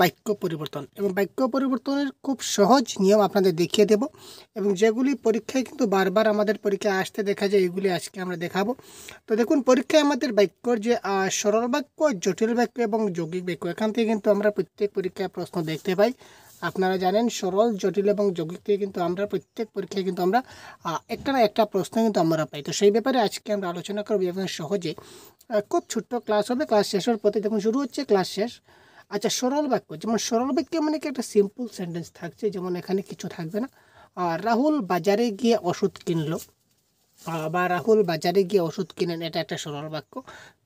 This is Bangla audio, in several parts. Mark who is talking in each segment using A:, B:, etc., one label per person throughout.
A: বাক্য পরিবর্তন এবং বাক্য পরিবর্তনের খুব সহজ নিয়ম আপনাদের দেখিয়ে দেব এবং যেগুলি পরীক্ষায় কিন্তু বারবার আমাদের পরীক্ষায় আসতে দেখা যায়, এগুলি আজকে আমরা দেখাবো। তো দেখুন, পরীক্ষায় আমাদের বাক্যর যে সরল বাক্য, জটিল বাক্য এবং যৌগিক বাক্য, এখান থেকে কিন্তু আমরা প্রত্যেক পরীক্ষায় প্রশ্ন দেখতে পাই। আপনারা জানেন সরল, জটিল এবং যৌগিক থেকে কিন্তু আমরা প্রত্যেক পরীক্ষায় কিন্তু আমরা একটা না একটা প্রশ্ন কিন্তু আমরা পাই। তো সেই ব্যাপারে আজকে আমরা আলোচনা করবো এবং সহজে খুব ছোট্ট ক্লাস হবে। ক্লাস শেষের পথে দেখুন শুরু হচ্ছে ক্লাস শেষ। আচ্ছা, সরল বাক্য, যেমন সরল বাক্য মানে কি একটা সিম্পল সেন্টেন্স থাকছে, যেমন এখানে কিছু থাকবে না। রাহুল বাজারে গিয়ে ওষুধ কিনলো, বা রাহুল বাজারে গিয়ে ওষুধ কিনেন, এটা একটা সরল বাক্য।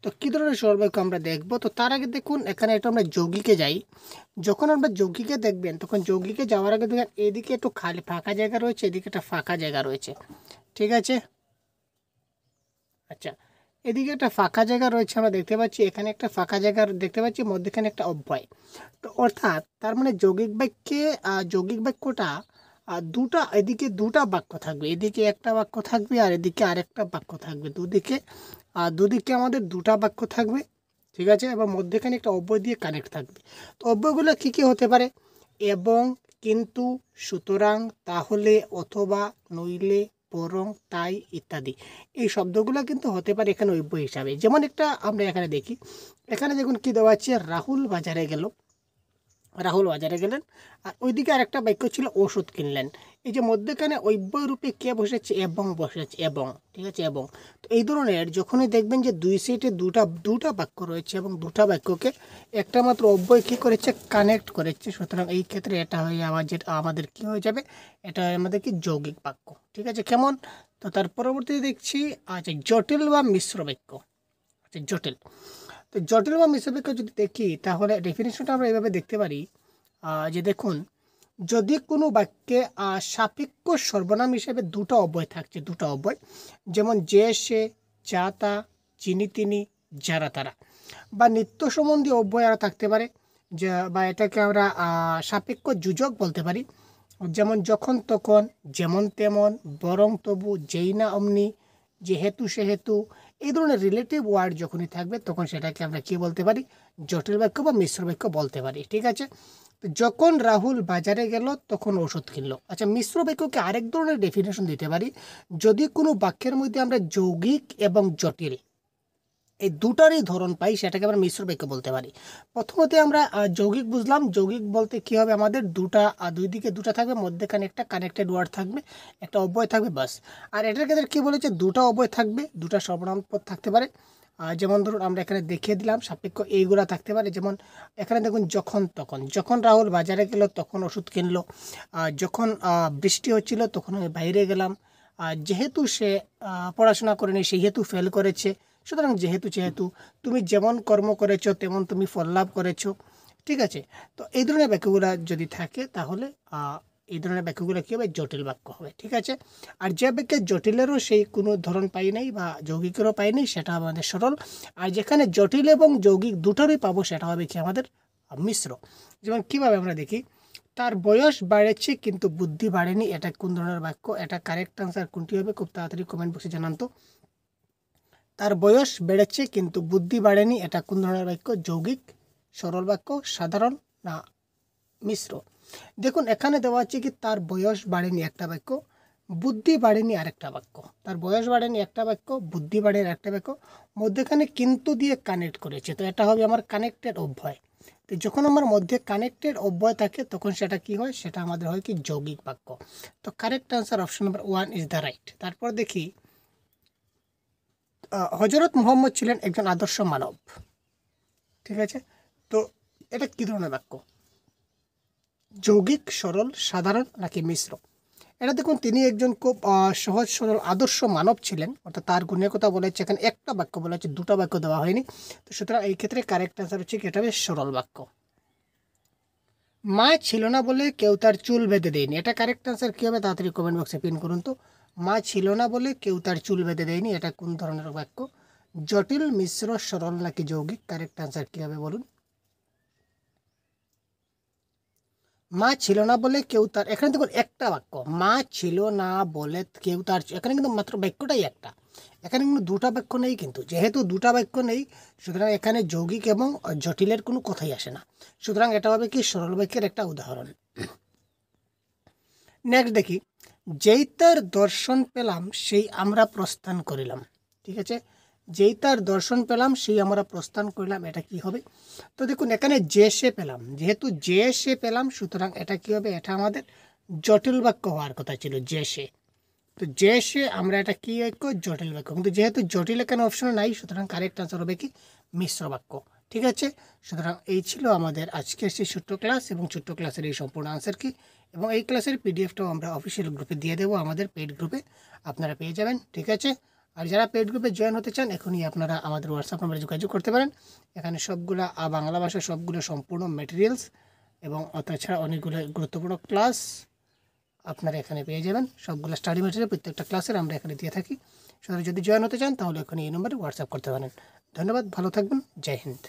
A: তো কী ধরনের সরল বাক্য আমরা দেখব। তো তার আগে দেখুন, এখানে একটু আমরা যৌগিকে যাই। যখন আমরা যৌগিকে দেখবেন, তখন যৌগিকে যাওয়ার আগে দেখেন এদিকে একটু খালি ফাঁকা জায়গা রয়েছে, এদিকে একটা ফাঁকা জায়গা রয়েছে, ঠিক আছে। আচ্ছা, এদিকে একটা ফাঁকা জায়গা রয়েছে, আমরা দেখতে পাচ্ছি এখানে একটা ফাঁকা জায়গা দেখতে পাচ্ছি, মধ্যখানে একটা অব্যয়। তো অর্থাৎ তার মানে যৌগিক বাক্যে যৌগিক বাক্যটা দুটা, এদিকে দুটা বাক্য থাকবে, এদিকে একটা বাক্য থাকবে আর এদিকে আরেকটা বাক্য থাকবে, দুদিকে আমাদের দুটা বাক্য থাকবে, ঠিক আছে। এবং মধ্যখানে একটা অব্যয় দিয়ে কানেক্ট থাকবে। তো অব্যয়গুলো কী কী হতে পারে? এবং, কিন্তু, সুতরাং, তাহলে, অথবা, নইলে, বরং, তাই ইত্যাদি। এই শব্দগুলো কিন্তু হতে পারে এখানে অব্যয় হিসাবে। যেমন একটা আমরা এখানে দেখি, এখানে দেখুন কী দেওয়া আছে, রাহুল বাজারে গেলেন, আর ওইদিকে আরেকটা বাক্য ছিল ওষুধ কিনলেন। এই যে মধ্যখানে অব্যয় রূপে কে বসেছে? এবং বসেছে, এবং, ঠিক আছে, এবং। তো এই ধরনের যখনই দেখবেন যে দুই সাইডে দুটা বাক্য রয়েছে এবং দুটা বাক্যকে একটা মাত্র অব্যয় কী করেছে? কানেক্ট করেছে, সুতরাং এই ক্ষেত্রে এটা হয়ে আমাদের কী হয়ে যাবে? এটা আমাদের কি যৌগিক বাক্য, ঠিক আছে। কেমন? তো তার পরবর্তীতে দেখছি, আচ্ছা, জটিল বা মিশ্র বাক্য। আচ্ছা, জটিল। তো জটিল বা মিশ্র বাক্য যদি দেখি, তাহলে ডেফিনেশনটা আমরা এভাবে দেখতে পারি, যে দেখুন, যদি কোনো বাক্যে সাপেক্ষ সর্বনাম হিসেবে দুটো অব্যয় থাকছে, দুটো অব্যয়, যেমন যে, সে, যা, তা, যিনি, তিনি, যারা, তারা, বা নিত্য সম্বন্ধী অব্যয় আরও থাকতে পারে, যা বা এটাকে আমরা সাপেক্ষ যোজক বলতে পারি, যেমন যখন তখন, যেমন তেমন, বরং তবু, যেই না অমনি, যেহেতু সেহেতু। এই ধরনের রিলেটিভ ওয়ার্ড যখনই থাকবে, তখন সেটাকে আমরা কী বলতে পারি? জটিল বাক্য বা মিশ্র বাক্য বলতে পারি, ঠিক আছে। তো যখন রাহুল বাজারে গেল তখন ওষুধ কিনলো। আচ্ছা, মিশ্র বাক্যকে আরেক ধরনের ডেফিনেশন দিতে পারি, যদি কোনো বাক্যের মধ্যে আমরা যৌগিক এবং জটিল এই দুটারই ধরন পাই, সেটাকে আমরা মিশ্র বাক্য বলতে পারি। প্রথমত আমরা যৌগিক বুঝলাম। যৌগিক বলতে কী হবে? আমাদের দুই দিকে দুটা থাকবে, মধ্যেখানে একটা কানেক্টেড ওয়ার্ড থাকবে, একটা অব্যয় থাকবে, বাস। আর এটার ক্ষেত্রে কী বলেছে? দুটা অব্যয় থাকবে, দুটা সর্বনাম পদ থাকতে পারে। যেমন ধরুন আমরা এখানে দেখিয়ে দিলাম সাপেক্ষ এইগুলা থাকতে পারে। যেমন এখানে দেখুন, যখন তখন, যখন রাহুল বাজারে গেল তখন ওষুধ কিনলো, যখন বৃষ্টি হচ্ছিল তখন আমি বাইরে গেলাম, যেহেতু সে পড়াশোনা করেনি সেহেতু ফেল করেছে, সুতরাং যেহেতু তুমি যেমন কর্ম করেছো তেমন তুমি ফল লাভ করেছো, ঠিক আছে। তো এই ধরনের বাক্যগুলো যদি থাকে, তাহলে এই ধরনের বাক্যগুলো কী হবে? জটিল বাক্য হবে, ঠিক আছে। আর যে বাক্যে জটিলেরও সেই কোনো ধরন পাই নাই বা যৌগিকেরও পাই নাই, সেটা আমাদের সরল। আর যেখানে জটিল এবং যৌগিক দুটোরই পাবো, সেটা হবে কি? আমাদের মিশ্র। যেমন কীভাবে আমরা দেখি, তার বয়স বাড়েছে কিন্তু বুদ্ধি বাড়েনি, এটা কোন ধরনের বাক্য? এটা কারেক্ট আনসার কোনটি হবে? খুব তাড়াতাড়ি কমেন্ট বক্সে জানান তো। তার বয়স বেড়েছে কিন্তু বুদ্ধি বাড়েনি, এটা কোন ধরনের বাক্য? যৌগিক, সরল বাক্য, সাধারণ, না মিশ্র? দেখুন এখানে দেওয়া আছে কি, তার বয়স বাড়েনি একটা বাক্য, বুদ্ধি বাড়েনি আরেকটা বাক্য। তার বয়স বাড়েনি একটা বাক্য, বুদ্ধি বাড়েনি একটা বাক্য, মধ্যেখানে কিন্তু দিয়ে কানেক্ট করেছে, তো এটা হবে আমার কানেক্টেড অব্যয়। তো যখন আমার মধ্যে কানেক্টেড অব্যয় থাকে, তখন সেটা কি হয়? সেটা আমাদের হয় কি? যৌগিক বাক্য। তো correct answer option number 1 is the right. তারপর দেখি, হজরত মুহাম্মদ ছিলেন একজন আদর্শ মানব, ঠিক আছে। তো এটা কী ধরনের বাক্য? যৌগিক, সরল, সাধারণ, নাকি মিশ্র? এটা দেখুন, তিনি একজন খুব সহজ সরল আদর্শ মানব ছিলেন, অর্থাৎ তার গুণের কথা বলেছে, এখানে একটা বাক্য বলা হচ্ছে, দুটা বাক্য দেওয়া হয়নি। তো সুতরাং এই ক্ষেত্রে কারেক্ট আনসার হচ্ছে কি? এটা হবে সরল বাক্য। মা ছিল না বলে কেউ তার চুল বেঁধে দেয়নি, এটা কারেক্ট আনসার কী হবে? তাড়াতাড়ি কমেন্ট বক্সে পিন করুন তো। মা ছিল না বলে কেউ তার চুল বেঁধে দেয়নি, এটা কোন ধরনের বাক্য? জটিল, মিশ্র, সরল, নাকি যৌগিক? কারেক্ট আনসার কী হবে বলুন? মা ছিল না বলে কেউ তার, এখানে দেখুন একটা বাক্য, মা ছিল না বলে কেউ তার, এখানে কিন্তু মাত্র বাক্যটাই একটা, এখানে কিন্তু দুটা বাক্য নেই। কিন্তু যেহেতু দুটা বাক্য নেই, সুতরাং এখানে যৌগিক এবং জটিলের কোনো কথাই আসে না। সুতরাং এটা হবে কি সরল বাক্যের একটা উদাহরণ। নেক্সট দেখি, যেই তার দর্শন পেলাম সেই আমরা প্রস্থান করিলাম। ঠিক আছে, যেই তার দর্শন পেলাম সেই আমরা প্রস্থান করিলাম, এটা কি হবে? তো দেখুন এখানে যে সে পেলাম, যেহেতু যে সে পেলাম, সুতরাং এটা কি হবে? এটা আমাদের জটিল বাক্য হওয়ার কথা ছিল, যে সে। তো যে সে আমরা এটা কি বাক্য? জটিল বাক্য। কিন্তু যেহেতু জটিল এখানে অপশন নাই, সুতরাং কারেক্ট আনসার হবে কি মিশ্র বাক্য। ঠিক আছে, সুতরাং এই ছিল আমাদের আজকের সেই ছোট্ট ক্লাস, এবং ছোট্ট ক্লাসের এই সম্পূর্ণ আনসার কি, এবং এই ক্লাসের পিডিএফটাও আমরা অফিসিয়াল গ্রুপে দিয়ে দেবো, আমাদের পেইড গ্রুপে আপনারা পেয়ে যাবেন। ঠিক আছে, আর যারা পেইড গ্রুপে জয়েন হতে চান, এখনই আপনারা আমাদের হোয়াটসঅ্যাপ নাম্বারে যোগাযোগ করতে পারেন। এখানে সবগুলো বাংলা ভাষার সবগুলো সম্পূর্ণ ম্যাটেরিয়ালস এবং তাছাড়া অনেকগুলো গুরুত্বপূর্ণ ক্লাস আপনারা এখানে পেয়ে যাবেন। সবগুলো স্টাডি ম্যাটেরিয়াল প্রত্যেকটা ক্লাসের আমরা এখানে দিয়ে থাকি। সুতরাং যদি জয়েন হতে চান তাহলে এখানে এই নম্বরে হোয়াটসঅ্যাপ করতে পারেন। ধন্যবাদ, ভালো থাকবেন, জয় হিন্দ।